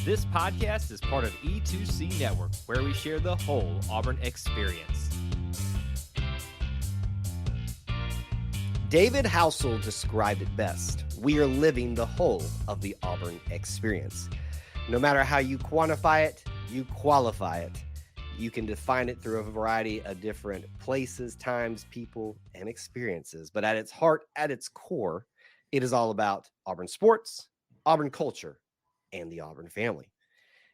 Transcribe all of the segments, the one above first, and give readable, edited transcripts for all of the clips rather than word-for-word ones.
This podcast is part of E2C Network, where we share the whole Auburn experience. David Housel described it best. We are living the whole of the Auburn experience. No matter how you quantify it, you qualify it. You can define it through a variety of different places, times, people, and experiences. But at its heart, at its core, it is all about Auburn sports, Auburn culture, and the Auburn family.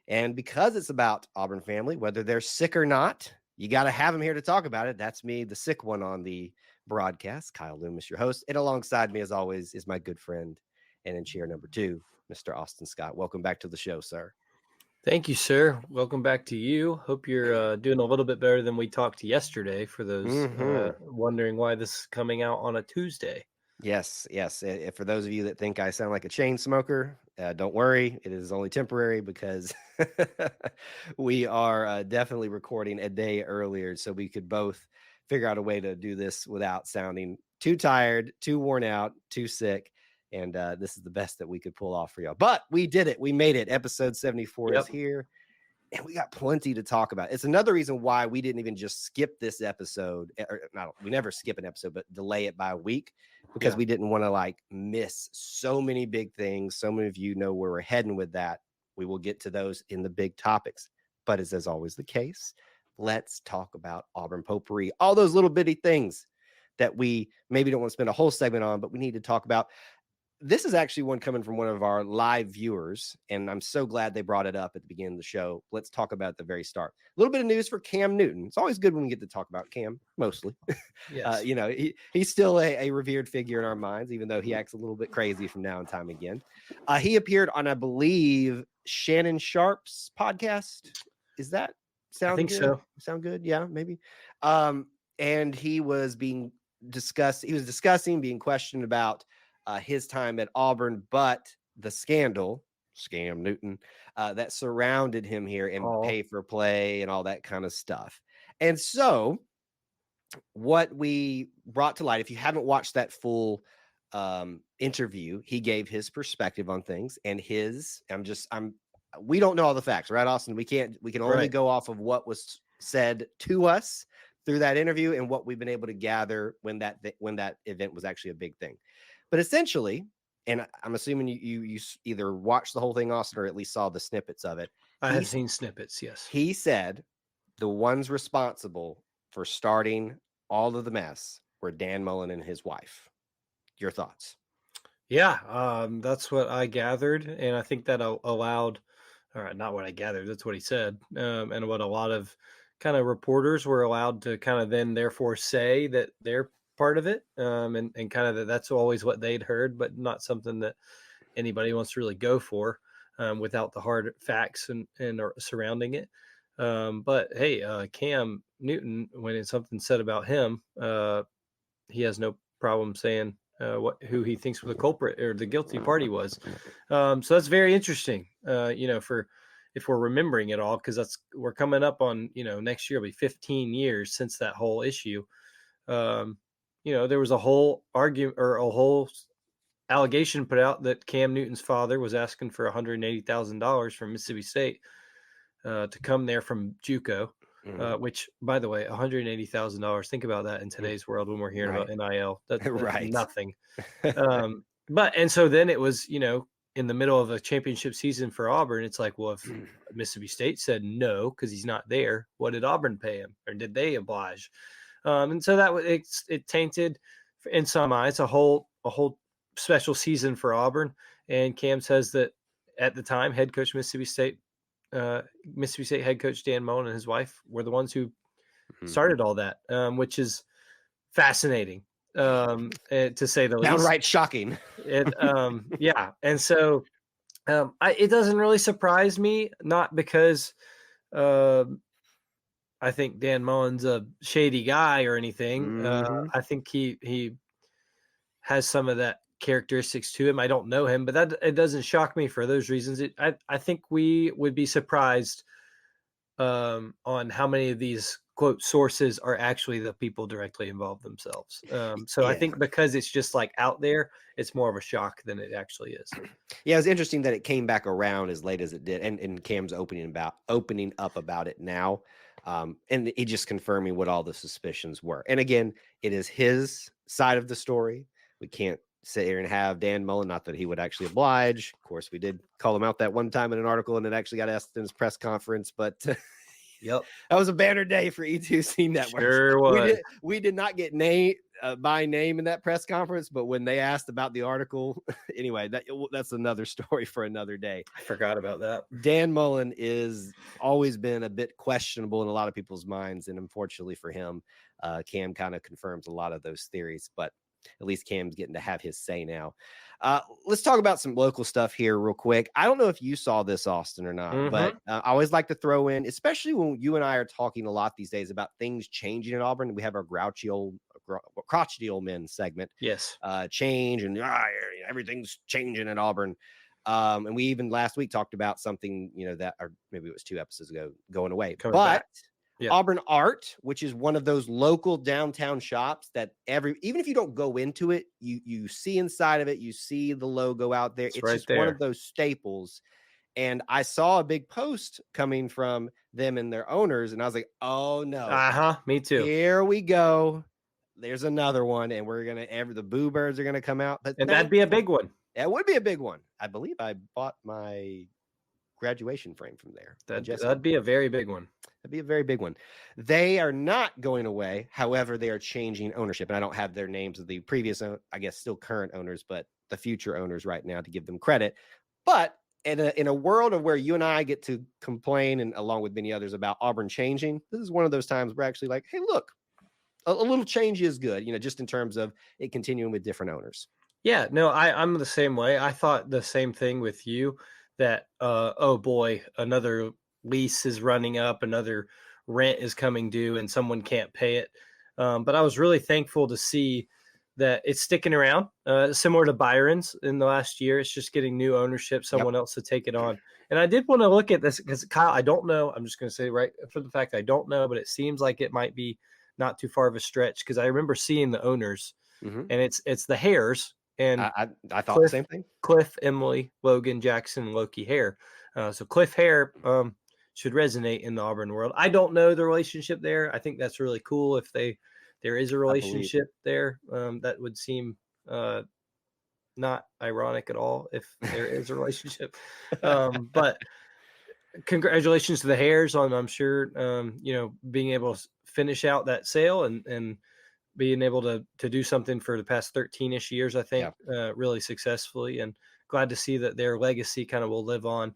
And because it's about Auburn family, whether they're sick or not, you got to have them here to talk about it. That's me, the sick one on the broadcast, Kyle Loomis, your host. And alongside me, as always, is my good friend and in chair number 2, Mr. Austin Scott. Welcome back to the show, sir. Thank you, sir. Welcome back to you. Hope you're doing a little bit better than we talked yesterday for those wondering why this is coming out on a Tuesday. Yes. For those of you that think I sound like a chain smoker, don't worry. It is only temporary because we are definitely recording a day earlier so we could both figure out a way to do this without sounding too tired, too worn out, too sick. And this is the best that we could pull off for y'all. But we did it. We made it. Episode 74 is here. And we got plenty to talk about. It's another reason why we didn't even just skip this episode. We never skip an episode, but delay it by a week because we didn't want to miss so many big things. So many of you know where we're heading with that. We will get to those in the big topics. But as always the case, let's talk about Auburn potpourri. All those little bitty things that we maybe don't want to spend a whole segment on, but we need to talk about. This is actually one coming from one of our live viewers, and I'm so glad they brought it up at the beginning of the show. Let's talk about it at the very start. A little bit of news for Cam Newton. It's always good when we get to talk about Cam, mostly. Yes. He's still a revered figure in our minds, even though he acts a little bit crazy from now and time again. He appeared on, I believe, Shannon Sharp's podcast. Is that sound good? I think so. Sound good? Yeah, maybe. And he was being discussing, being questioned about his time at Auburn, but the scam Newton, that surrounded him here and pay for play and all that kind of stuff. And so what we brought to light, if you haven't watched that full interview, he gave his perspective on things and we don't know all the facts, right, Austin? We can only go off of what was said to us through that interview and what we've been able to gather when that event was actually a big thing. But essentially, and I'm assuming you either watched the whole thing, Austin, or at least saw the snippets of it. I have seen snippets, yes. He said the ones responsible for starting all of the mess were Dan Mullen and his wife. Your thoughts? Yeah, that's what I gathered, and I think that allowed, not what I gathered, that's what he said, and what a lot of kind of reporters were allowed to kind of then therefore say that they're part of it, and kind of that's always what they'd heard, but not something that anybody wants to really go for without the hard facts and surrounding it. But hey, Cam Newton, when it's something said about him, he has no problem saying who he thinks the culprit or the guilty party was. So that's very interesting. If we're remembering it all, because we're coming up on next year will be 15 years since that whole issue. There was a whole argument or a whole allegation put out that Cam Newton's father was asking for $180,000 from Mississippi State to come there from JUCO, which, by the way, $180,000. Think about that in today's world when we're hearing about NIL. That's nothing. And so then it was, in the middle of a championship season for Auburn, it's like, well, if Mississippi State said no because he's not there, what did Auburn pay him, or did they oblige? And so that it tainted, in some eyes, a whole special season for Auburn. And Cam says that at the time, head coach Mississippi State head coach Dan Mullen and his wife were the ones who started all that, which is fascinating, to say the least. Downright shocking. Yeah, and so it doesn't really surprise me, not because I think Dan Mullen's a shady guy or anything. I think he has some of that characteristics to him. I don't know him, but it doesn't shock me for those reasons. I think we would be surprised on how many of these quote sources are actually the people directly involved themselves. So I Yeah. think because it's just like out there, it's more of a shock than it actually is. Yeah, it's interesting that it came back around as late as it did, and Cam's opening up about it now, and he just confirming what all the suspicions were. And again, it is his side of the story. We can't sit here and have Dan Mullen, not that he would actually oblige. Of course, we did call him out that one time in an article, and it actually got asked in his press conference. But Yep, that was a banner day for E2C Network. sure was. We did not get by name in that press conference, but when they asked about the article, anyway, that's another story for another day. I forgot about that. Dan Mullen is always been a bit questionable in a lot of people's minds, and unfortunately for him, Cam kind of confirms a lot of those theories, but at least Cam's getting to have his say now. Let's talk about some local stuff here real quick. I don't know if you saw this, Austin, or not, but I always like to throw in, especially when you and I are talking a lot these days about things changing in Auburn. We have our crotchety old men segment. Yes. Change and everything's changing in Auburn. And we even last week talked about something, that, or maybe it was 2 episodes ago, going away. Yeah. Auburn Art, which is one of those local downtown shops that even if you don't go into it, you see inside of it, you see the logo out there. It's right just there. one of those staples. And I saw a big post coming from them and their owners, and I was like, oh no. Me too. Here we go. There's another one, and the Boo Birds are gonna come out. But And that'd be a big one. That would be a big one. I believe I bought my graduation frame from there. That'd be a very big one. That'd be a very big one. They are not going away. However, they are changing ownership. And I don't have their names of the previous, I guess, still current owners, but the future owners right now to give them credit. But in a world of where you and I get to complain, and along with many others, about Auburn changing, this is one of those times we're actually like, hey, look, a little change is good, just in terms of it continuing with different owners. Yeah, no, I'm the same way. I thought the same thing with you, that, oh boy, another lease is running up, another rent is coming due, and someone can't pay it. But I was really thankful to see that it's sticking around, similar to Byron's in the last year. It's just getting new ownership, someone else to take it on. And I did want to look at this because, Kyle, I don't know. I'm just going to say right for the fact I don't know, but it seems like it might be not too far of a stretch, because I remember seeing the owners, and it's the Hares. And I thought the same thing. Cliff, Emily, Logan, Jackson, Loki Hare. So Cliff Hare should resonate in the Auburn world. I don't know the relationship there. I think that's really cool if there is a relationship there. That would seem not ironic at all if there is a relationship. But congratulations to the Hares on, I'm sure, being able to finish out that sale and being able to do something for the past 13-ish years, I think, really successfully, and glad to see that their legacy kind of will live on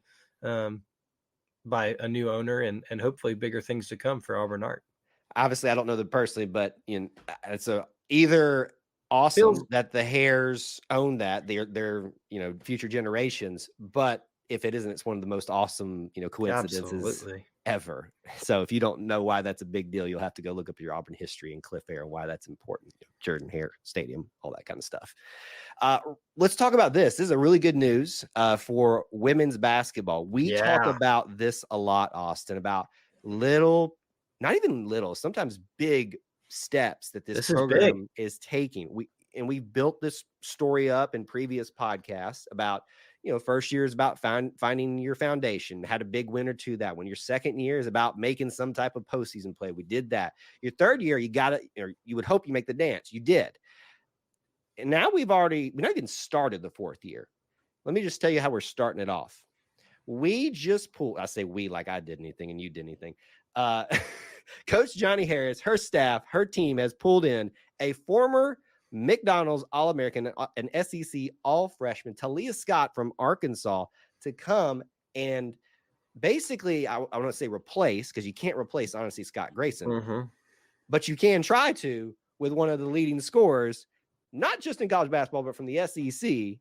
by a new owner and hopefully bigger things to come for Auburn Art. Obviously, I don't know them personally, but it's either awesome that the Hares own that, they're future generations, but if it isn't, it's one of the most awesome coincidences ever. So if you don't know why that's a big deal, you'll have to go look up your Auburn history and Cliff Hare and why that's important. Jordan Hare Stadium, all that kind of stuff. Let's talk about this. This is a really good news for women's basketball. We talk about this a lot, Austin, about not even little, sometimes big steps that this program is taking. We've built this story up in previous podcasts about, first year is about finding your foundation, had a big win or two that one. Your second year is about making some type of postseason play. We did that. Your third year, you would hope you make the dance. You did. And now we've not even started the fourth year. Let me just tell you how we're starting it off. We just pulled, I say we like I did anything and you did anything. Coach Johnny Harris, her staff, her team has pulled in a former McDonald's All-American, an SEC All-Freshman, Talia Scott from Arkansas, to come and basically, I want to say replace, because you can't replace, honestly, Scott Grayson, but you can try to with one of the leading scorers, not just in college basketball, but from the SEC.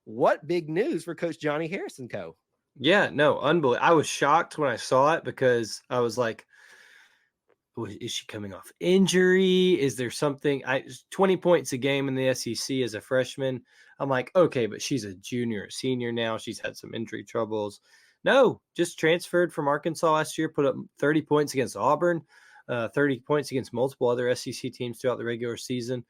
What big news for Coach Johnny Harris and co. Yeah, no, unbelievable. I was shocked when I saw it because I was like, is she coming off injury? Is there something? 20 points a game in the SEC as a freshman. I'm like, okay, but she's a junior, a senior now. She's had some injury troubles. No, just transferred from Arkansas last year, put up 30 points against Auburn. 30 points against multiple other SEC teams throughout the regular season,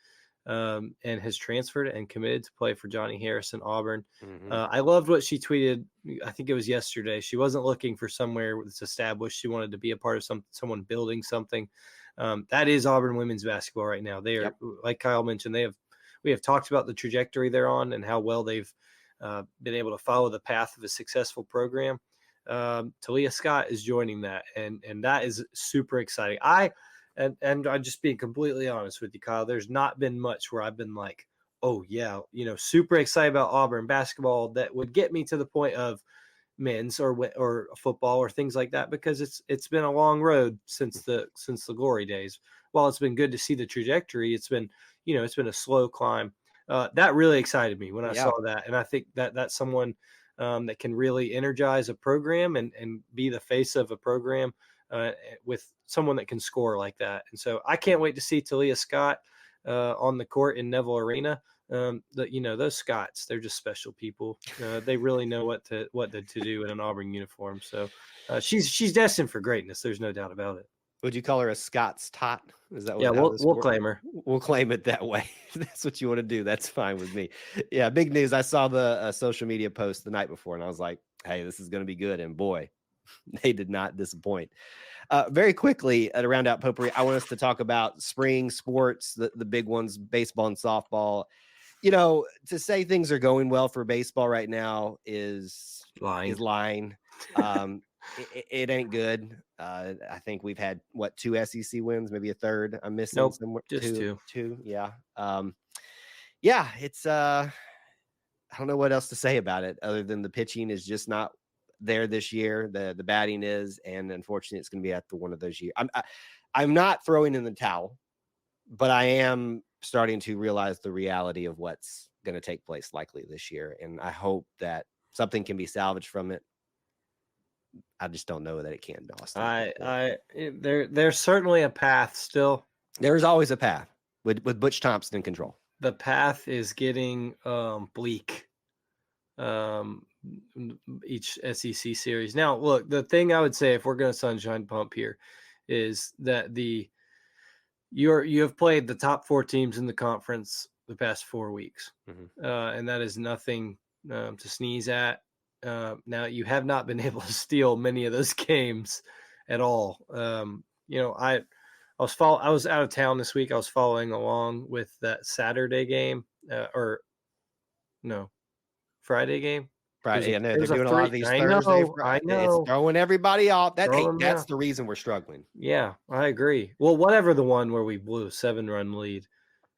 and has transferred and committed to play for Johnny Harris in Auburn. Mhm. I loved what she tweeted. I think it was yesterday. She wasn't looking for somewhere that's established. She wanted to be a part of someone building something. That is Auburn women's basketball right now. They are, Yep. like Kyle mentioned, we have talked about the trajectory they're on and how well they've been able to follow the path of a successful program. Talia Scott is joining that, and that is super exciting. And I'm just being completely honest with you, Kyle. There's not been much where I've been like, oh yeah, super excited about Auburn basketball that would get me to the point of men's or football or things like that, because it's been a long road since the glory days. While it's been good to see the trajectory, it's been a slow climb. That really excited me when I saw that, and I think that that's someone that can really energize a program and be the face of a program with someone that can score like that. And so I can't wait to see Talia Scott on the court in Neville Arena. Those Scots, they're just special people. They really know what to do in an Auburn uniform. So she's destined for greatness. There's no doubt about it. Would you call her a Scots tot? Is that what? Yeah, we'll claim her. We'll claim it that way. If that's what you want to do. That's fine with me. Yeah, big news. I saw the social media post the night before, and I was like, "Hey, this is going to be good." And boy, they did not disappoint. Very quickly, to round out potpourri, I want us to talk about spring sports, the big ones, baseball and softball. To say things are going well for baseball right now is lying. It ain't good. I think we've had 2 SEC wins, maybe a third. I'm missing nope, somewhere. Just two. Yeah. Yeah. It's I don't know what else to say about it other than the pitching is just not there this year. The batting is, and unfortunately, it's going to be after one of those years. I'm not throwing in the towel, but I am starting to realize the reality of what's going to take place likely this year, and I hope that something can be salvaged from it. I just don't know that it can, Austin. There's certainly a path still. There's always a path with Butch Thompson in control. The path is getting bleak. Each SEC series. Now, look, the thing I would say, if we're going to sunshine pump here, is that you have played the top 4 teams in the conference the past 4 weeks, and that is nothing to sneeze at. Now, you have not been able to steal many of those games at all. I was out of town this week. I was following along with that Saturday game, Friday game. Friday, they're doing a lot of these Thursday. I know. It's throwing everybody off. That's the reason we're struggling. Yeah, I agree. Well, whatever the one where we blew a 7-run lead,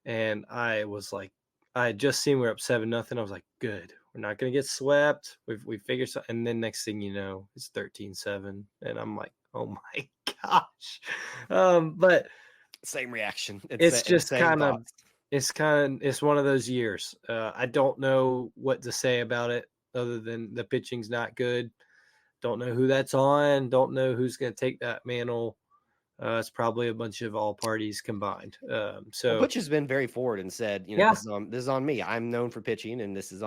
and I was like, I had just seen we're up 7-0. I was like, good. We're not going to get swept. We figured something. And then next thing you know, it's 13-7. And I'm like, oh my gosh. But same reaction. It's just kind of, it's one of those years. I don't know what to say about it other than the pitching's not good. Don't know who that's on. Don't know who's going to take that mantle. It's probably a bunch of all parties combined. Butch has been very forward and said, this is on me. I'm known for pitching, and this is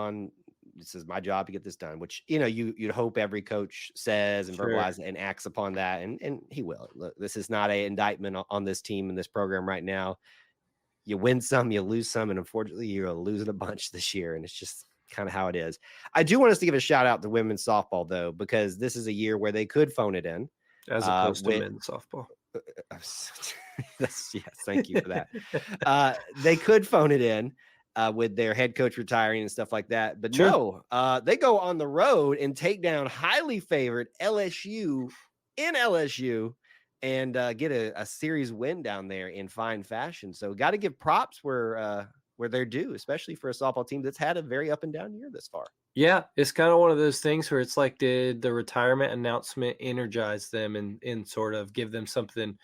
my job to get this done, which, you'd hope every coach says and verbalizes and acts upon that. And he will. Look, this is not an indictment on this team and this program right now. You win some, you lose some. And unfortunately, you're losing a bunch this year. And it's just kind of how it is. I do want us to give a shout out to women's softball, though, because this is a year where they could phone it in. As opposed to men's softball. Yes, thank you for that. They could phone it in with their head coach retiring and stuff like that, but no, they go on the road and take down highly favored LSU in LSU and get a series win down there in fine fashion. So got to give props where they're due, especially for a softball team that's had a very up and down year this far. Yeah, it's kind of one of those things where it's like, did the retirement announcement energize them and sort of give them something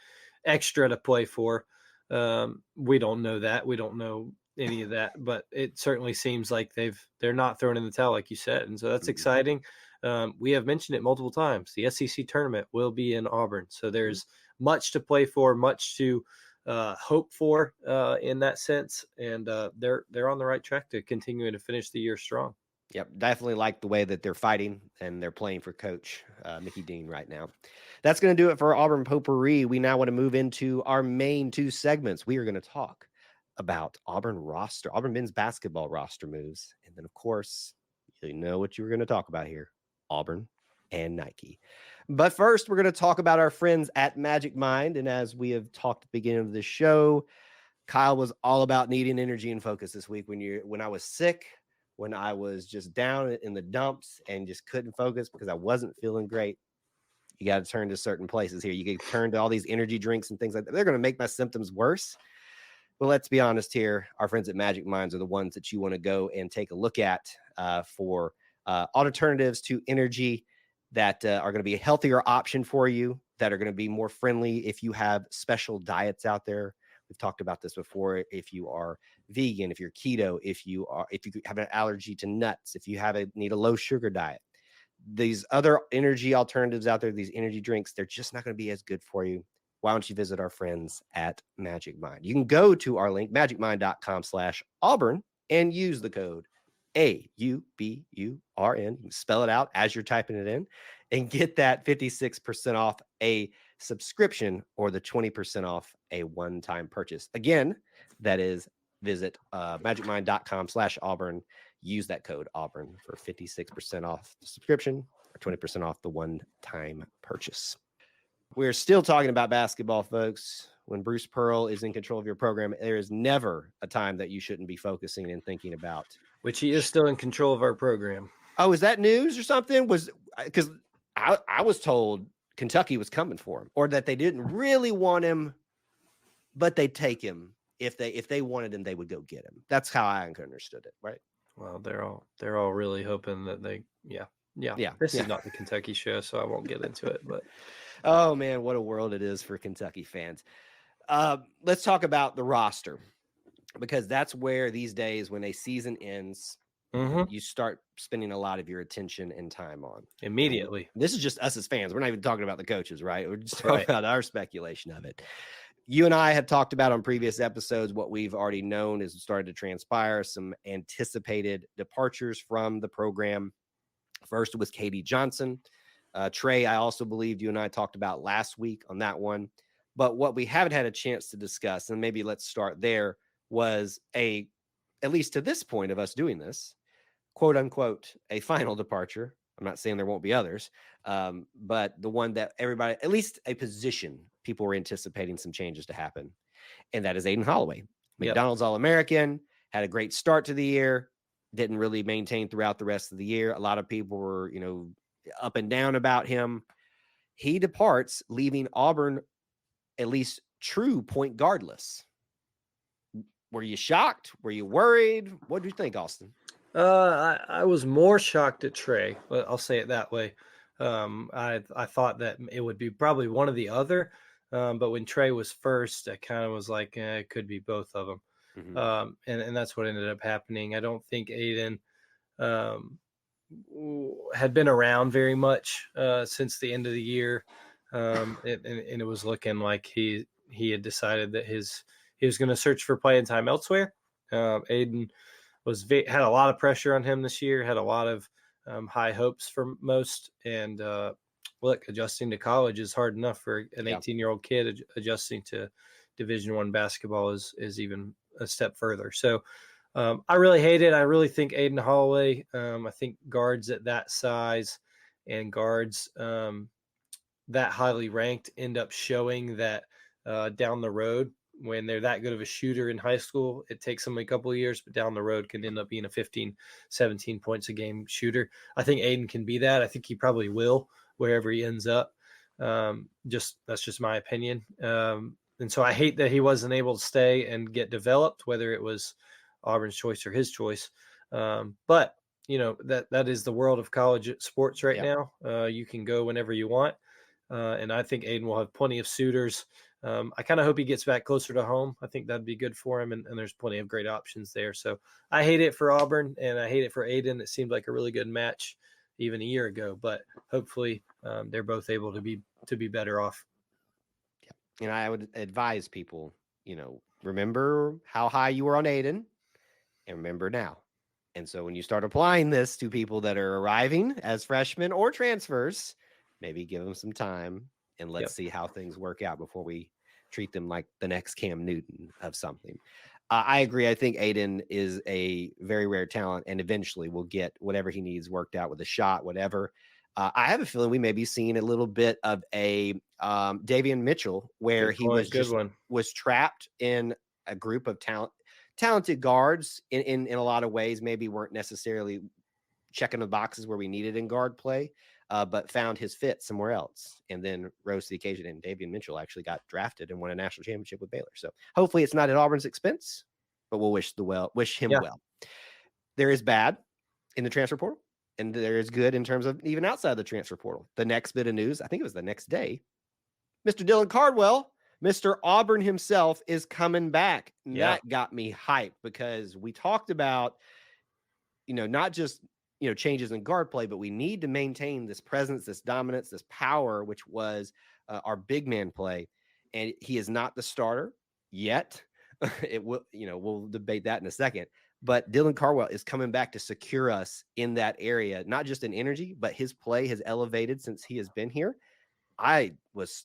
extra to play for? We don't know that. We don't know any of that, but it certainly seems like they're not throwing in the towel, like you said. And so that's exciting. We have mentioned it multiple times. The SEC tournament will be in Auburn. So there's much to play for, much to hope for in that sense. And they're on the right track to continue to finish the year strong. Yep, definitely like the way that they're fighting and they're playing for Coach Mickey Dean right now. That's going to do it for Auburn Potpourri. We now want to move into our main two segments. We are going to talk about Auburn men's basketball roster moves. And then, of course, you know what you were going to talk about here, Auburn and Nike. But first, we're going to talk about our friends at Magic Mind. And as we have talked at the beginning of the show, Kyle was all about needing energy and focus this week. When I was sick, when I was just down in the dumps and just couldn't focus because I wasn't feeling great, you got to turn to certain places here. You can turn to all these energy drinks and things like that. They're going to make my symptoms worse. But let's be honest here. Our friends at Magic Minds are the ones that you want to go and take a look at for alternatives to energy that are going to be a healthier option for you, that are going to be more friendly if you have special diets out there. We've talked about this before. If you are vegan, if you're keto, if you have an allergy to nuts, if you need a low sugar diet, these other energy alternatives out there, these energy drinks, they're just not going to be as good for you. Why don't you visit our friends at Magic Mind? You can go to our link, magicmind.com/Auburn, and use the code AUBURN. You can spell it out as you're typing it in and get that 56% off a subscription or the 20% off a one-time purchase. Again, that is visit magicmind.com/Auburn. Use that code Auburn for 56% off the subscription or 20% off the one-time purchase. We're still talking about basketball, folks. When Bruce Pearl is in control of your program, there is never a time that you shouldn't be focusing and thinking about. Which he is still in control of our program. Oh, is that news or something? Because I was told Kentucky was coming for him, or that they didn't really want him, but they'd take him. If they wanted him, they would go get him. That's how I understood it, right? Well, they're all really hoping that yeah. This is not the Kentucky show, so I won't get into it. But oh man, what a world it is for Kentucky fans. Let's talk about the roster, because that's where these days, when a season ends, you start spending a lot of your attention and time on immediately. And this is just us as fans. We're not even talking about the coaches, right? We're just talking about our speculation of it. You and I have talked about on previous episodes what we've already known is started to transpire, some anticipated departures from the program. First was Katie Johnson. Trey, I also believed you and I talked about last week on that one. But what we haven't had a chance to discuss, and maybe let's start there, was at least to this point of us doing this, quote unquote, a final departure. I'm not saying there won't be others, but the one that everybody, at least a position, people were anticipating some changes to happen. And that is Aiden Holloway. McDonald's All-American, had a great start to the year, didn't really maintain throughout the rest of the year. A lot of people were, up and down about him. He departs, leaving Auburn at least true point guardless. Were you shocked? Were you worried? What do you think, Austin? I was more shocked at Trey. I'll say it that way. I thought that it would be probably one or the other. But when Trey was first, I kind of was like, it could be both of them. Mm-hmm. And that's what ended up happening. I don't think Aiden had been around very much since the end of the year. And it was looking like he had decided that he was going to search for playing time elsewhere. Aiden had a lot of pressure on him this year, had a lot of high hopes for most. And look, adjusting to college is hard enough for an 18-year-old kid. Adjusting to Division I basketball is even a step further. So I really hate it. I really think Aiden Holloway, I think guards at that size and guards that highly ranked end up showing that down the road, when they're that good of a shooter in high school, it takes them a couple of years, but down the road can end up being a 15, 17 points a game shooter. I think Aiden can be that. I think he probably will wherever he ends up. That's just my opinion. And so I hate that he wasn't able to stay and get developed, whether it was Auburn's choice or his choice. But that is the world of college sports right now. You can go whenever you want. And I think Aiden will have plenty of suitors. I kind of hope he gets back closer to home. I think that'd be good for him. And there's plenty of great options there. So I hate it for Auburn and I hate it for Aiden. It seemed like a really good match even a year ago, but hopefully they're both able to be better off. Yeah. And I would advise people, remember how high you were on Aiden and remember now And so when you start applying this to people that are arriving as freshmen or transfers, maybe give them some time and let's see how things work out before we treat them like the next Cam Newton of something. I agree. I think Aiden is a very rare talent and eventually will get whatever he needs worked out with a shot, whatever. I have a feeling we may be seeing a little bit of a Davian Mitchell where he was trapped in a group of talented guards in a lot of ways, maybe weren't necessarily checking the boxes where we needed in guard play, but found his fit somewhere else and then rose to the occasion. And Davian Mitchell actually got drafted and won a national championship with Baylor. So hopefully it's not at Auburn's expense, but we'll wish him well. There is bad in the transfer portal and there is good in terms of even outside the transfer portal. The next bit of news, I think it was the next day, Mr. Dylan Cardwell, Mr. Auburn himself, is coming back. That got me hyped because we talked about, not just, changes in guard play, but we need to maintain this presence, this dominance, this power, which was our big man play. And he is not the starter yet. It will, we'll debate that in a second. But Dylan Cardwell is coming back to secure us in that area, not just in energy, but his play has elevated since he has been here. I was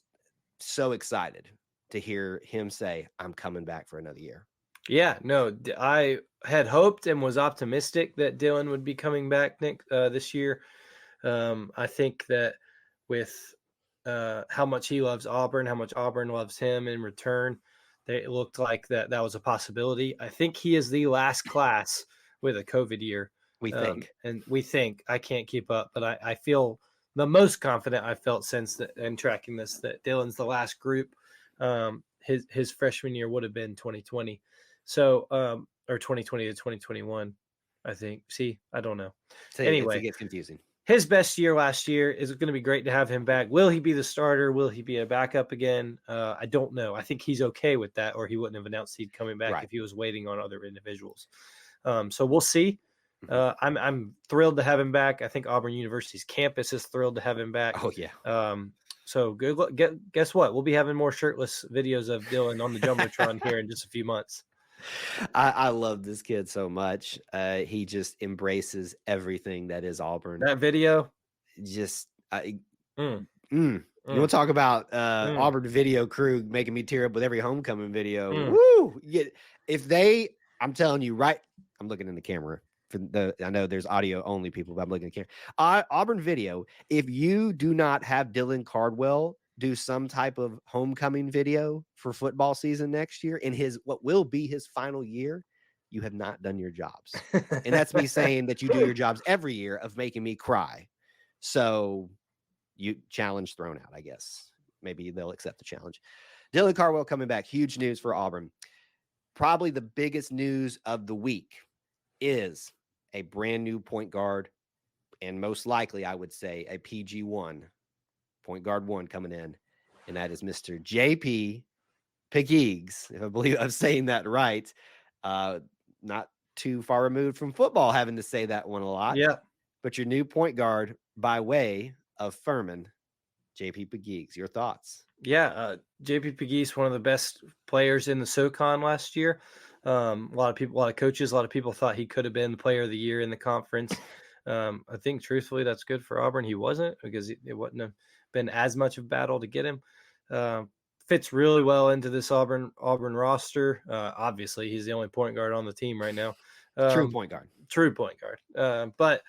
so excited to hear him say, I'm coming back for another year. Yeah, no, I had hoped and was optimistic that Dylan would be coming back this year. I think that with how much he loves Auburn, how much Auburn loves him in return, it looked like that was a possibility. I think he is the last class with a COVID year. We think. I can't keep up, but I feel the most confident I've felt since in tracking this that Dylan's the last group. His freshman year would have been 2020. So, or 2020 to 2021, I think. See, I don't know. Anyway, it gets confusing. His best year last year. Is it going to be great to have him back? Will he be the starter? Will he be a backup again? I don't know. I think he's okay with that, or he wouldn't have announced he'd coming back if he was waiting on other individuals. So we'll see. I'm thrilled to have him back. I think Auburn University's campus is thrilled to have him back. Oh yeah. So good luck. Guess what? We'll be having more shirtless videos of Dylan on the Jumbotron here in just a few months. I love this kid so much. He just embraces everything that is Auburn. That video, just you want to talk about Auburn video crew making me tear up with every homecoming video. Woo! I'm telling you, right? I'm looking in the camera. I know there's audio only people, but I'm looking at the camera. Auburn video. If you do not have Dylan Cardwell do some type of homecoming video for football season next year in what will be his final year, you have not done your jobs. And that's me saying that you do your jobs every year of making me cry. So you challenge thrown out, I guess. Maybe they'll accept the challenge. Dylan Cardwell coming back. Huge news for Auburn. Probably the biggest news of the week is a brand new point guard. And most likely, I would say, a PG1. Point guard 1 coming in, and that is Mr. JP Pegues, if I believe I'm saying that right. Not too far removed from football, having to say that one a lot. Yeah. But your new point guard by way of Furman, JP Pegues. Your thoughts? Yeah, JP Pegues, one of the best players in the SoCon last year. A lot of coaches, a lot of people thought he could have been the player of the year in the conference. I think truthfully that's good for Auburn. He wasn't, because it wouldn't have been as much of a battle to get him. Fits really well into this Auburn roster. Obviously, he's the only point guard on the team right now. True point guard. But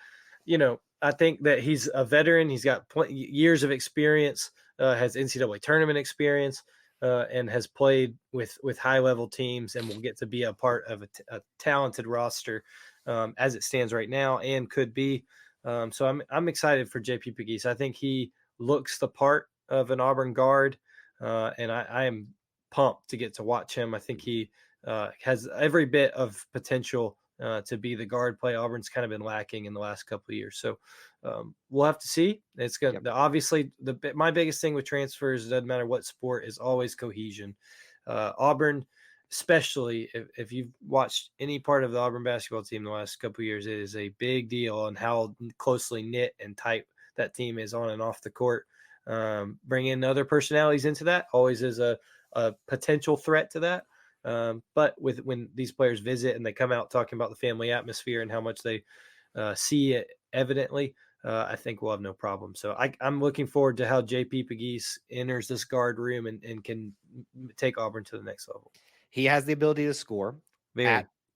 I think that he's a veteran. He's got years of experience. Has NCAA tournament experience, and has played with high level teams, and will get to be a part of a talented roster as it stands right now, and could be. So I'm excited for JP Pegues. I think he looks the part of an Auburn guard, and I am pumped to get to watch him. I think he has every bit of potential to be the guard play Auburn's kind of been lacking in the last couple of years. So we'll have to see. It's going to obviously my biggest thing with transfers, doesn't matter what sport, is always cohesion. Auburn, especially if you've watched any part of the Auburn basketball team the last couple of years, it is a big deal on how closely knit and tight that team is on and off the court. Bring in other personalities into that always is a potential threat to that. But when these players visit and they come out talking about the family atmosphere and how much they see it evidently, I think we'll have no problem. So I'm looking forward to how JP Pegues enters this guard room and can take Auburn to the next level. He has the ability to score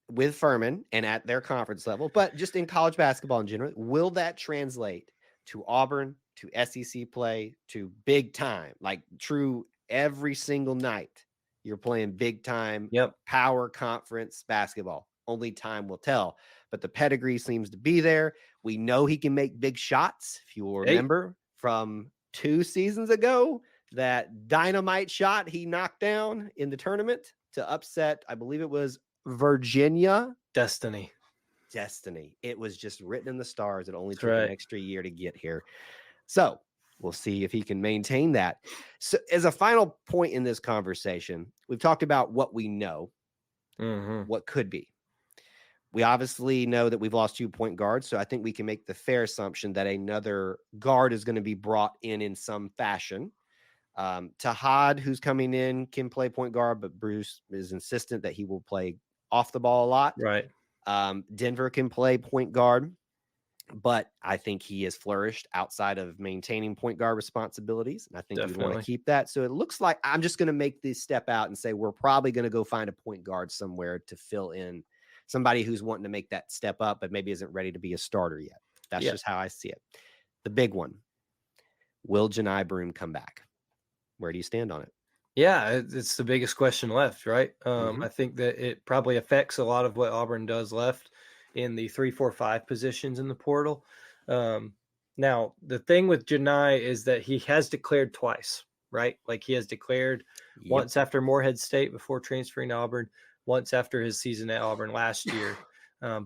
with Furman and at their conference level, but just in college basketball in general, will that translate to Auburn, to SEC play, to big time, like true every single night you're playing big time power conference basketball? Only time will tell, but the pedigree seems to be there. We know he can make big shots. If you will remember from 2 seasons ago, that dynamite shot he knocked down in the tournament to upset, I believe it was Virginia. Destiny. It was just written in the stars. It only took an extra year to get here. So we'll see if he can maintain that. So as a final point in this conversation, we've talked about what we know, what could be. We obviously know that we've lost 2 point guards, so I think we can make the fair assumption that another guard is going to be brought in some fashion. Tahad, who's coming in, can play point guard, but Bruce is insistent that he will play off the ball a lot. Right. Denver can play point guard, but I think he has flourished outside of maintaining point guard responsibilities. And I think we want to keep that. So it looks like I'm just going to make this step out and say we're probably going to go find a point guard somewhere to fill in somebody who's wanting to make that step up, but maybe isn't ready to be a starter yet. That's just how I see it. The big one, will Janai Broome come back? Where do you stand on it? Yeah, it's the biggest question left, right? I think that it probably affects a lot of what Auburn does left in the 3, 4, 5 positions in the portal. Now, the thing with Janai is that he has declared twice, right? Like he has declared once after Morehead State before transferring to Auburn, once after his season at Auburn last year.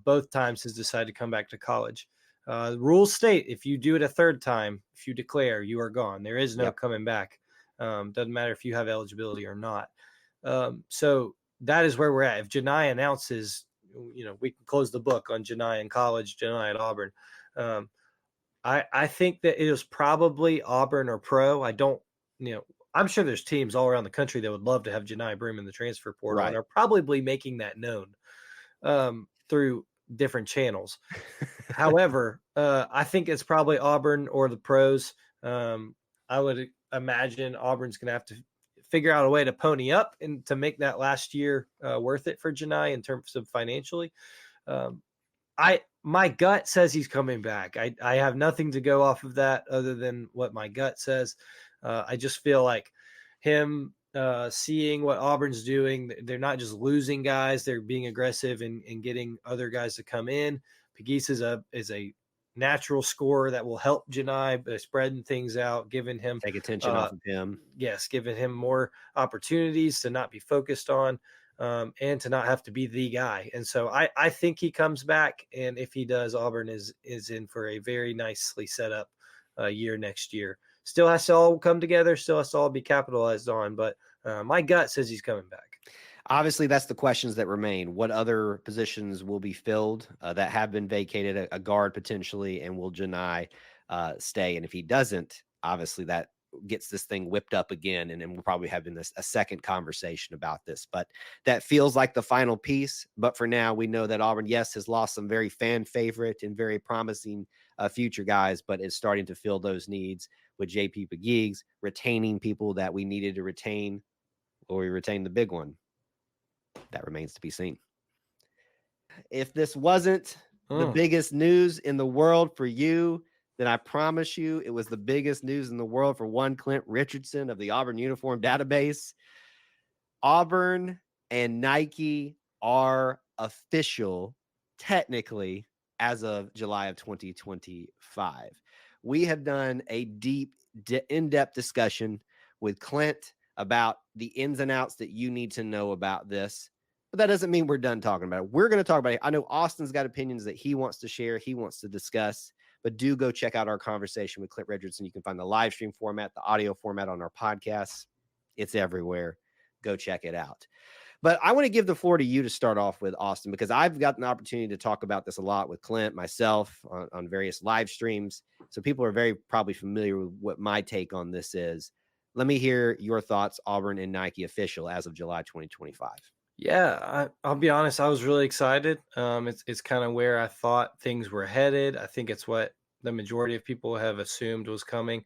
Both times has decided to come back to college. Rules state if you do it a third time, if you declare, you are gone. There is no coming back. Doesn't matter if you have eligibility or not. So that is where we're at. If Janai announces, we can close the book on Janai in college, Janai at Auburn. I think that it is probably Auburn or pro. I don't, I'm sure there's teams all around the country that would love to have Janai Broome in the transfer portal and are probably making that known through different channels. However, I think it's probably Auburn or the pros. I would imagine Auburn's going to have to figure out a way to pony up and to make that last year worth it for Janai in terms of financially. My gut says he's coming back. I have nothing to go off of that other than what my gut says. I just feel like him seeing what Auburn's doing, they're not just losing guys, they're being aggressive and getting other guys to come in. Pegues is a natural scorer that will help Janai by spreading things out, giving him take attention off of him. Yes, giving him more opportunities to not be focused on and to not have to be the guy. And so I think he comes back, and if he does, Auburn is in for a very nicely set up year next year. Still has to all come together, still has to all be capitalized on, but my gut says he's coming back. Obviously, that's the questions that remain. What other positions will be filled that have been vacated, a guard potentially, and will Janai stay? And if he doesn't, obviously that gets this thing whipped up again, and then we'll probably have a second conversation about this. But that feels like the final piece. But for now, we know that Auburn, yes, has lost some very fan favorite and very promising future guys, but is starting to fill those needs with JP Pegues, retaining people that we needed to retain, or we retain the big one. That remains to be seen. If this wasn't the biggest news in the world for you, then I promise you it was the biggest news in the world for one Clint Richardson of the Auburn Uniform Database. Auburn and Nike are official, technically, as of July of 2025. We have done a deep, in-depth discussion with Clint about the ins and outs that you need to know about this. But that doesn't mean we're done talking about it. We're going to talk about it. I know Austin's got opinions that he wants to share, he wants to discuss, but do go check out our conversation with Clint Richardson. You can find the live stream format, the audio format on our podcasts. It's everywhere. Go check it out. But I want to give the floor to you to start off with, Austin, because I've got an opportunity to talk about this a lot with Clint, myself, on various live streams. So people are very probably familiar with what my take on this is. Let me hear your thoughts, Auburn and Nike official as of July 2025. Yeah, I'll be honest. I was really excited. It's kind of where I thought things were headed. I think it's what the majority of people have assumed was coming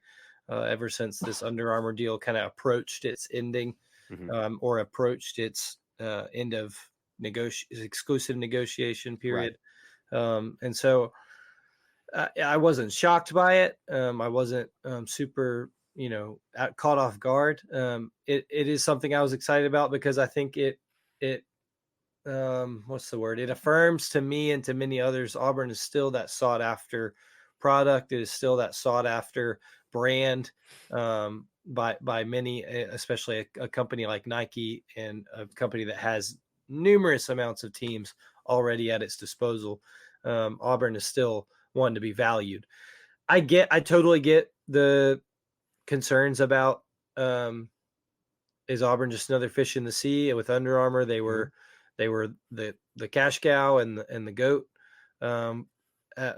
ever since this Under Armour deal kind of approached its ending, Hmm. or approached its end of exclusive negotiation Right. period. And so I wasn't shocked by it. I wasn't super, caught off guard. It is something I was excited about because I think it what's the word? It affirms to me and to many others, Auburn is still that sought after product. It is still that sought after brand, by many, especially a company like Nike and a company that has numerous amounts of teams already at its disposal. Auburn is still one to be valued. I totally get the concerns about, is Auburn just another fish in the sea? With Under Armour, Hmm. they were the cash cow and the goat. Um,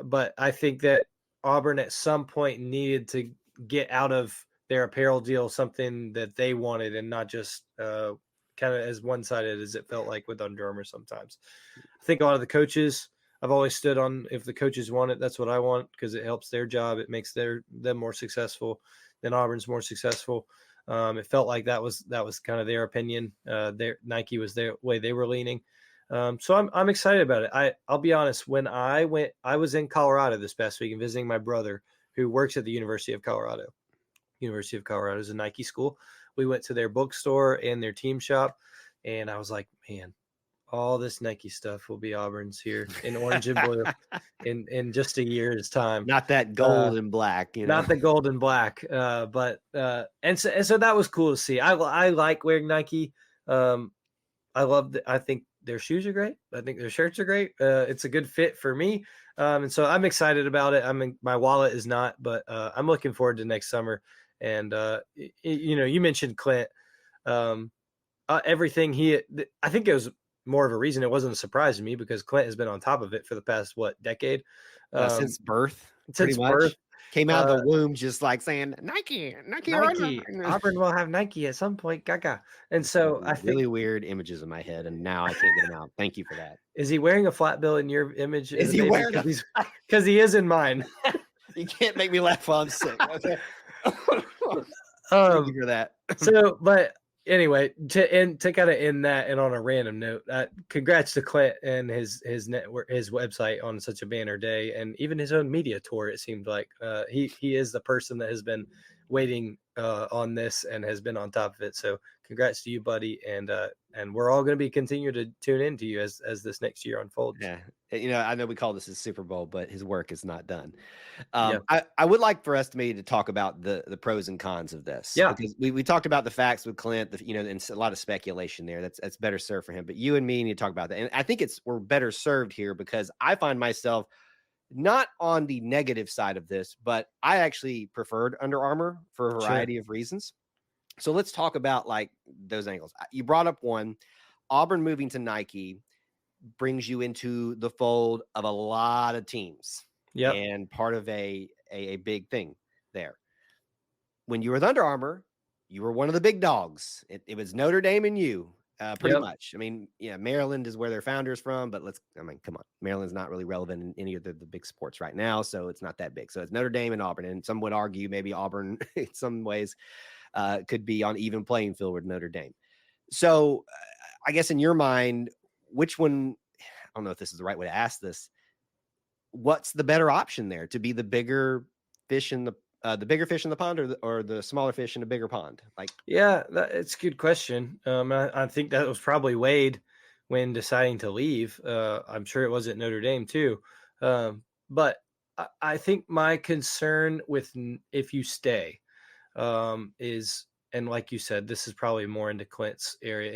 but I think that Auburn at some point needed to get out of their apparel deal something that they wanted, and not just kind of as one sided as it felt like with Under Armour sometimes. I think a lot of the coaches, I've always stood on, if the coaches want it, that's what I want, because it helps their job. It makes them more successful. Then Auburn's more successful. It felt like that was kind of their opinion. Their Nike was their way they were leaning. So I'm excited about it. I'll be honest. When I was in Colorado this past week and visiting my brother who works at the University of Colorado. University of Colorado is a Nike school. We went to their bookstore and their team shop, and I was like, man, all this Nike stuff will be Auburn's here in orange and blue in just a year's time. Not that Uh, gold and black, Not the gold and black, but and so that was cool to see. I like wearing Nike. Um, I think their shoes are great. I think their shirts are great. It's a good fit for me, and so I'm excited about it. My wallet is not, but I'm looking forward to next summer. And you mentioned Clint. Um, Everything I think it was more of a reason. It wasn't a surprise to me because Clint has been on top of it for the past decade, Since um, birth, pretty since birth. much. Came out of Uh, the womb just like saying, Nike, Nike are under. Nike, Auburn will have Nike at some point, Gaga. And so I think, Really weird images in my head, and now I can't get them out. Thank you for that. is he wearing a flat bill in your image of Is the he baby? wearing a Because he is in mine. You can't make me laugh while I'm sick. Okay. Thank you um, for that. but anyway, to kind of end that, and on a random note, congrats to Clint and his network, his website on such a banner day, and even his own media tour. It seemed like he is the person that has been waiting on this and has been on top of it. So congrats to you, buddy, and we're all going to be continue to tune into you as this next year unfolds. Yeah. I know we call this a Super Bowl, but his work is not done. Yeah, I would like for us to maybe to talk about the pros and cons of this, yeah, because we talked about the facts with Clint, and a lot of speculation there. That's better served for him. But you and me need to talk about that. And I think we're better served here because I find myself not on the negative side of this, but I actually preferred Under Armour for a sure, variety of reasons. So let's talk about like those angles. You brought up one, Auburn moving to Nike brings you into the fold of a lot of teams yep, and part of a big thing there. When you were with Under Armour, you were one of the big dogs. It was Notre Dame and you, pretty yep, much. I mean, yeah, Maryland is where their founder's from, but come on. Maryland's not really relevant in any of the big sports right now, so it's not that big. So it's Notre Dame and Auburn, and some would argue maybe Auburn in some ways could be on even playing field with Notre Dame. So I guess in your mind, which one, I don't know if this is the right way to ask this, what's the better option there, to be the bigger fish in the bigger fish in the pond, or the smaller fish in a bigger pond? Like, yeah. It's a good question. I think that was probably Wade when deciding to leave. I'm sure it was at Notre Dame too. But I think my concern with if you stay is, and like you said, this is probably more into Clint's area,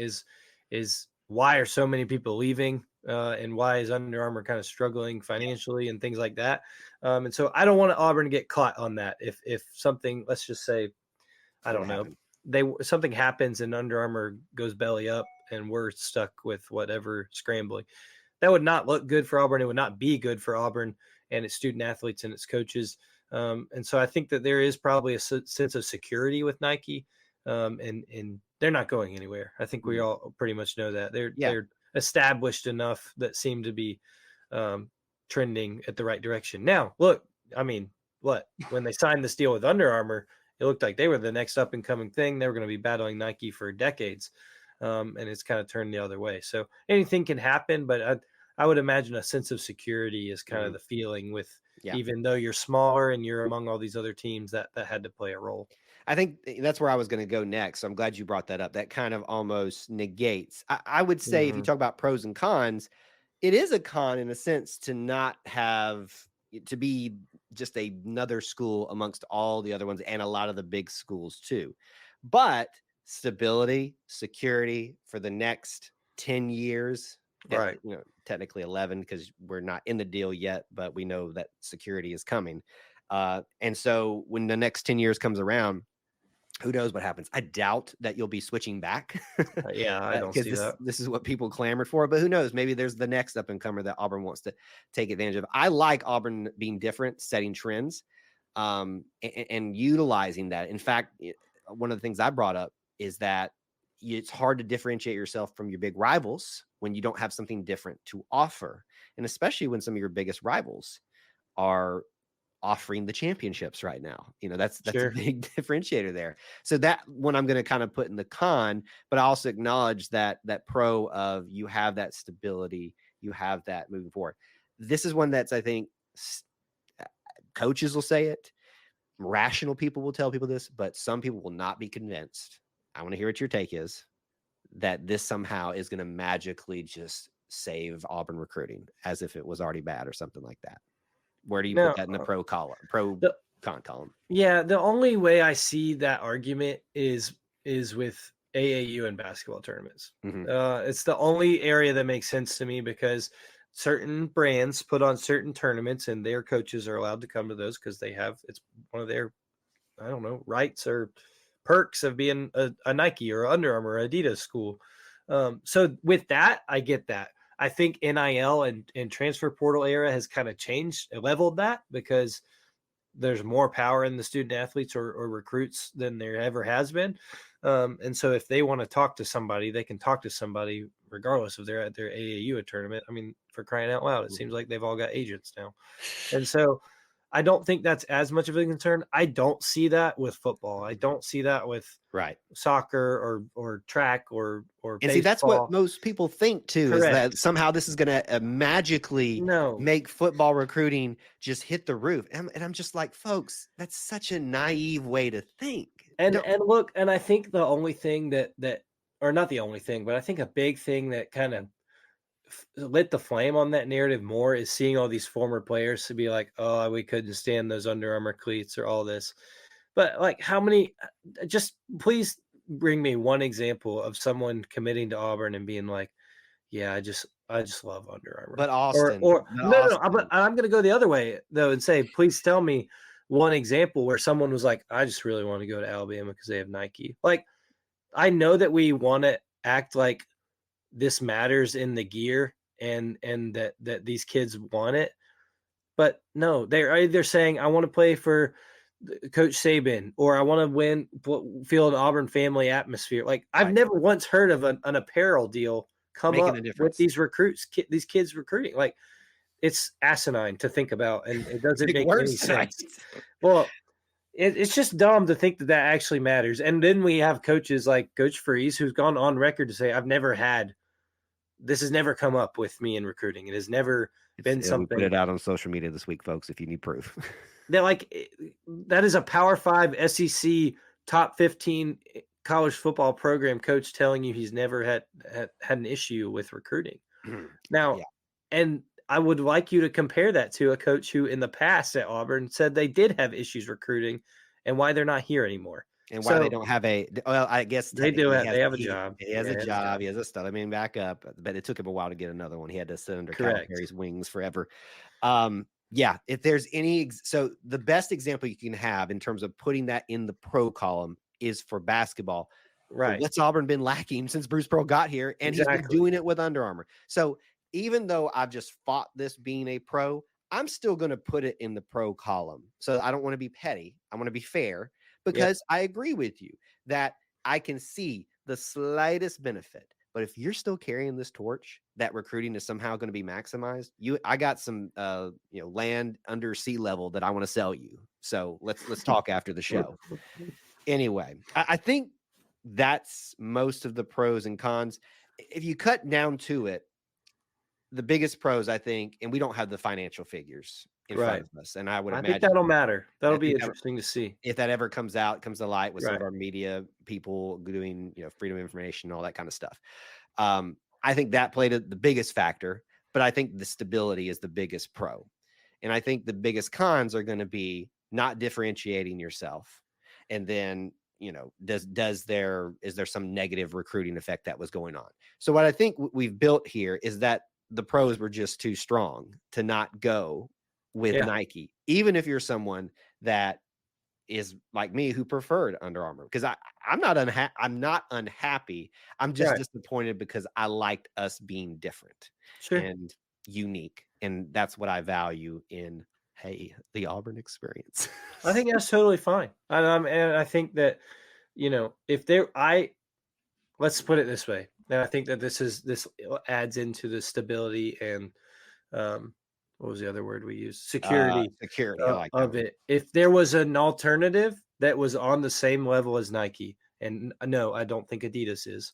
is why are so many people leaving, and why is Under Armour kind of struggling financially and things like that. And so I don't want Auburn to get caught on that. If something, let's just say, I what don't know, happened? something happens and Under Armour goes belly up and we're stuck with whatever scrambling, that would not look good for Auburn. It would not be good for Auburn and its student athletes and its coaches. And so I think that there is probably a sense of security with Nike. And they're not going anywhere. I think we Mhm. all pretty much know that Yeah. they're established enough that seem to be trending at the right direction. Now, look, I mean, what when they signed this deal with Under Armour, it looked like they were the next up and coming thing. They were going to be battling Nike for decades, and it's kind of turned the other way. So anything can happen, but I would imagine a sense of security is kind of Mhm. the feeling with, Yeah. even though you're smaller and you're among all these other teams that had to play a role. I think that's where I was going to go next. So I'm glad you brought that up. That kind of almost negates. I would say if you Mhm. talk about pros and cons, it is a con in a sense to not have to be just another school amongst all the other ones and a lot of the big schools too. But stability, security for the next 10 years, Right. technically 11 because we're not in the deal yet, but we know that security is coming. And so when the next 10 years comes around, who knows what happens? I doubt that you'll be switching back Yeah, I don't because see this that. this is what people clamored for. But who knows? Maybe there's the next up and comer that Auburn wants to take advantage of. I like Auburn being different, setting trends, and utilizing that. In fact, one of the things I brought up is that it's hard to differentiate yourself from your big rivals when you don't have something different to offer, and especially when some of your biggest rivals are offering the championships right now. That's a Sure. big differentiator there. So that one I'm going to kind of put in the con, but I also acknowledge that pro of you have that stability, you have that moving forward. This is one that's, I think, coaches will say it, rational people will tell people this, but some people will not be convinced. I want to hear what your take is, that this somehow is going to magically just save Auburn recruiting as if it was already bad or something like that. Where do you put Now, that in the pro con column? yeah, the only way I see that argument is with AAU and basketball tournaments. Mhm. It's the only area that makes sense to me because certain brands put on certain tournaments and their coaches are allowed to come to those because it's one of their, I don't know, rights or perks of being a Nike or Under Armour or Adidas school. So with that, I get that. I think NIL and transfer portal era has kind of changed, leveled that because there's more power in the student athletes or recruits than there ever has been. And so if they want to talk to somebody, they can talk to somebody regardless if they're at their AAU tournament. I mean, for crying out loud, it seems like they've all got agents now. And so I don't think that's as much of a concern. I don't see that with football. I don't see that with Right. soccer or track or And see, that's what baseball. most people think too, is that Correct. somehow this is going to magically No. make football recruiting just hit the roof. And I'm just like, folks, that's such a naive way to think. And Don't, and look, and I think the only thing that or not the only thing, but I think a big thing that kind of lit the flame on that narrative more is seeing all these former players to be like, oh, we couldn't stand those Under Armour cleats or all this. But like, how many? Just please bring me one example of someone committing to Auburn and being like, yeah, I just love Under Armour. but Austin, Or but no, no, no. Austin, I'm going to go the other way though and say, please tell me one example where someone was like, I just really want to go to Alabama because they have Nike. Like, I know that we want to act like this matters in the gear and that these kids want it, but no, they're either saying I want to play for Coach Saban or I want to feel an Auburn family atmosphere. Like, I've right, never once heard of an apparel deal come making up a with difference. these these kids recruiting. Like, it's asinine to think about, and it doesn't Big make any words tonight. sense. Well, it's just dumb to think that that actually matters. And then we have coaches like Coach Freeze, who's gone on record to say, this has never come up with me in recruiting. It has never been We put something it out on social media this week, folks, if you need proof. that that is a Power 5 SEC top 15 college football program coach telling you he's never had an issue with recruiting. Now, Yeah. and I would like you to compare that to a coach who in the past at Auburn said they did have issues recruiting and why they're not here anymore. And why they So don't have well, I guess they do technically have, they have a job. he has Yeah, a they have job, he has a stud. I mean, back up, but it took him a while to get another one. He had to sit under Correct. Calipari's wings forever. Yeah, if there's any, so the best example you can have in terms of putting that in the pro column is for basketball. Right. What's Auburn been lacking since Bruce Pearl got here? And he's been Exactly. doing it with Under Armour. So even though I've just fought this being a pro, I'm still going to put it in the pro column. So I don't want to be petty. I want to be fair because I agree with you that I can see the slightest benefit. But if you're still carrying this torch, that recruiting is somehow going to be maximized. I got some, land under sea level that I want to sell you. So let's talk after the show. Anyway, I think that's most of the pros and cons. If you cut down to it, the biggest pros, I think, and we don't have the financial figures in front of us, and I would imagine think that'll matter. That'll be think interesting to see. if that ever comes to light with some of Right. our media people doing, freedom of information and all that kind of stuff. I think that played the biggest factor, but I think the stability is the biggest pro. And I think the biggest cons are going to be not differentiating yourself. And then, is there some negative recruiting effect that was going on? So what I think we've built here is that the pros were just too strong to not go with Nike, even if you're someone that is like me who preferred Under Armour, because I'm not unhappy. I'm just disappointed because I liked us being different and unique, and that's what I value in the Auburn experience. I think that's totally fine, and I think that let's put it this way, and I think that this adds into the stability and what was the other word we used? Security of it. If there was an alternative that was on the same level as Nike, and no, I don't think Adidas is,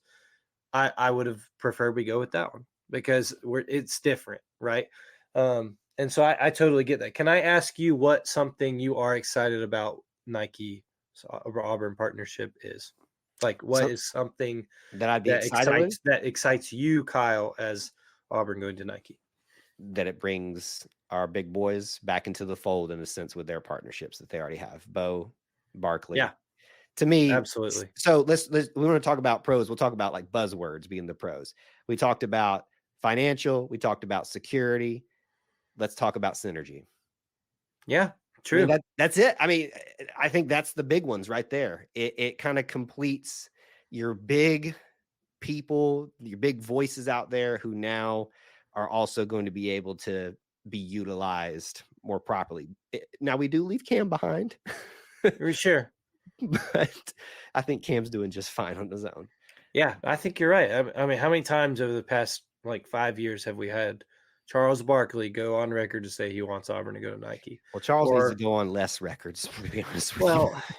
I would have preferred we go with that one because it's different, right? And so I totally get that. Can I ask you what something you are excited about Nike Auburn partnership is? Like, what is something that I'd be excited with? That excites you, Kyle, as Auburn going to Nike? That it brings our big boys back into the fold in a sense with their partnerships that they already have. Bo, Barkley. Yeah. To me, absolutely. So we want to talk about pros. We'll talk about like buzzwords being the pros. We talked about financial. We talked about security. Let's talk about synergy. Yeah, true. I mean, that's it. I mean, I think that's the big ones right there. It kind of completes your big people, your big voices out there who now are also going to be able to be utilized more properly. Now we do leave Cam behind. Sure. But I think Cam's doing just fine on his own. Yeah, I think you're right. I mean, how many times over the past 5 years have we had Charles Barkley go on record to say he wants Auburn to go to Nike? Well, Charles needs to go on less records, to be honest with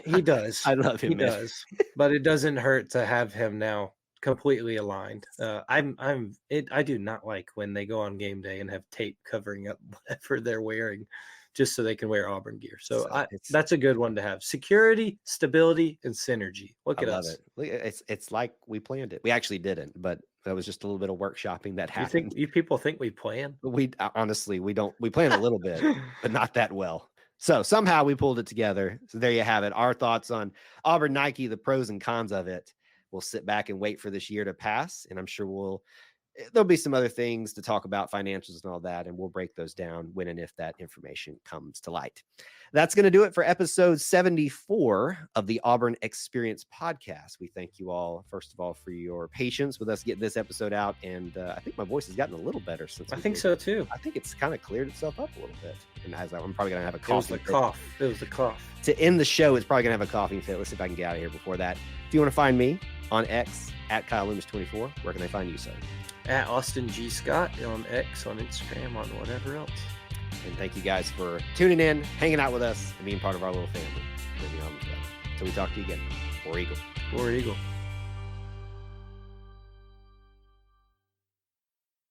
you. He does. I love him. He does. But it doesn't hurt to have him now completely aligned. I do not like when they go on game day and have tape covering up whatever they're wearing just so they can wear Auburn gear. So that's a good one to have. Security, stability, and synergy. Look at us. It's like we planned it. We actually didn't, but that was just a little bit of workshopping that happened. You people think we plan? We honestly, we don't. We plan a little bit, but not that well. So somehow we pulled it together. So there you have it. Our thoughts on Auburn Nike, the pros and cons of it. We'll sit back and wait for this year to pass, and I'm sure there'll be some other things to talk about, financials and all that, and we'll break those down when and if that information comes to light. That's going to do it for episode 74 of the Auburn Experience podcast. We thank you all, first of all, for your patience with us getting this episode out, and I think my voice has gotten a little better since. I think so too. I think it's kind of cleared itself up a little bit, and as I'm probably going to have a cough. It was the cough. To end the show, it's probably going to have a coughing fit. Let's see if I can get out of here before that. If you want to find me on X at Kyle Loomis 24, where can they find you, sir? At Austin G. Scott on X, on Instagram, on whatever else. And thank you guys for tuning in, hanging out with us, and being part of our little family. Living on the show. Until we talk to you again. War Eagle. War Eagle.